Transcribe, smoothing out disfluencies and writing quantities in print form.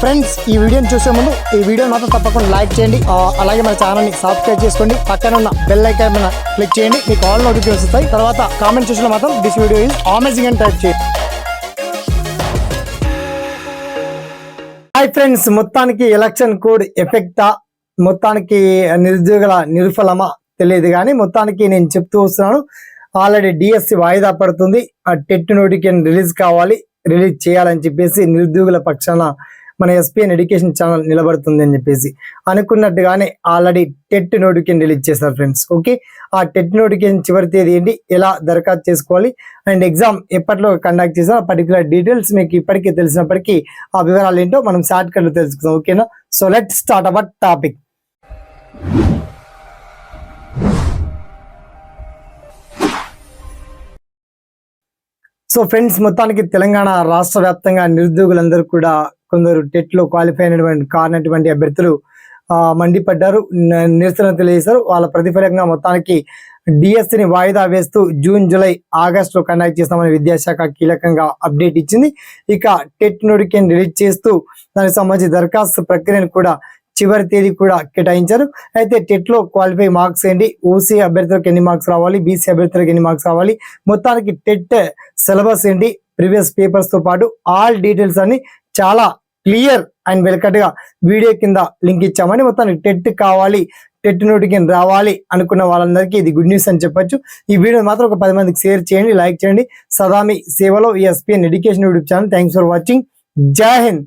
Friends ఈ వీడియోని చూసే ముందు ఈ వీడియో మాత్రం తప్పకుండా లైక్ చేయండి, అలాగే మన ఛానల్ని సబ్స్క్రైబ్ చేసుకోండి, పక్కన ఉన్న బెల్ ఐకాన్ మీద క్లిక్ చేయండి, మీకు ఆల్ నోటిఫికేషన్స్ వస్తాయి. తర్వాత కామెంట్ సెక్షన్లో మాత్రం దిస్ వీడియో ఈజ్ అమేజింగ్ అని టైప్ చేయండి. హాయ్ ఫ్రెండ్స్, మొత్తానికి ఎలక్షన్ కోడ్ ఎఫెక్టా, మొత్తానికి నిరుద్యోగుల నిరుఫలమా తెలియదు, కానీ మొత్తానికి నేను చెప్తూ వస్తున్నాను. ఆల్రెడీ డిఎస్సి వాయిదా పడుతుంది, ఆ టెట్ నోటిఫికేషన్ రిలీజ్ చేయాలని చెప్పేసి నిరుద్యోగుల పక్షాన మన ఎస్పీఎన్ ఎడ్యుకేషన్ ఛానల్ నిలబడుతుంది అని చెప్పేసి అనుకున్నట్టుగానే ఆల్రెడీ టెట్ నోటిఫికేషన్ రిలీజ్ చేస్తారు ఫ్రెండ్స్. ఓకే, ఆ టెట్ నోటిఫికేషన్ చివరి తేదీ ఏంటి, ఎలా దరఖాస్తు చేసుకోవాలి అండ్ ఎగ్జామ్ ఎప్పట్లో కండక్ట్ చేసిన పర్టికులర్ డీటెయిల్స్ మీకు ఇప్పటికే తెలిసినప్పటికీ ఆ వివరాలు ఏంటో మనం షార్ట్ కట్లో తెలుసుకుందాం. ఓకేనా, so let start our topic. So friends, మొత్తానికి తెలంగాణ రాష్ట్ర వ్యాప్తంగా నిరుద్యోగులందరూ కూడా కొందరు టెట్ లో క్వాలిఫై అయినటువంటి కానటువంటి అభ్యర్థులు మండిపడ్డారు, నిరసన తెలియజేశారు. వాళ్ళ ప్రతిఫలంగా మొత్తానికి డిఎస్సిని వాయిదా వేస్తూ జూన్, జూలై, ఆగస్టులో కండక్ట్ చేస్తామని విద్యాశాఖ కీలకంగా అప్డేట్ ఇచ్చింది. ఇక టెట్ నోటిఫికేషన్ రిలీజ్ చేస్తూ దానికి సంబంధించి దరఖాస్తు ప్రక్రియను కూడా చివరి తేదీ కూడా కేటాయించారు. అయితే టెట్ లో క్వాలిఫై మార్క్స్ ఏంటి, ఓసీ అభ్యర్థులకు ఎన్ని మార్క్స్ రావాలి, బీసీ అభ్యర్థులకు ఎన్ని మార్క్స్ రావాలి, మొత్తానికి టెట్ సిలబస్ ఏంటి, ప్రీవియస్ పేపర్స్ తో పాటు ఆల్ డీటెయిల్స్ అన్ని చాలా క్లియర్ అండ్ వెల్కట్ గా వీడియో కింద లింక్ ఇచ్చామని, మొత్తానికి టెట్ కావాలి, టెట్ నోటిఫికేషన్ రావాలి అనుకున్న వాళ్ళందరికీ ఇది గుడ్ న్యూస్ అని చెప్పొచ్చు. ఈ వీడియో మాత్రం ఒక 10 మందికి షేర్ చేయండి, లైక్ చేయండి. సదా మీ సేవలో SPN education YouTube channel. Thanks for watching. జై హింద్.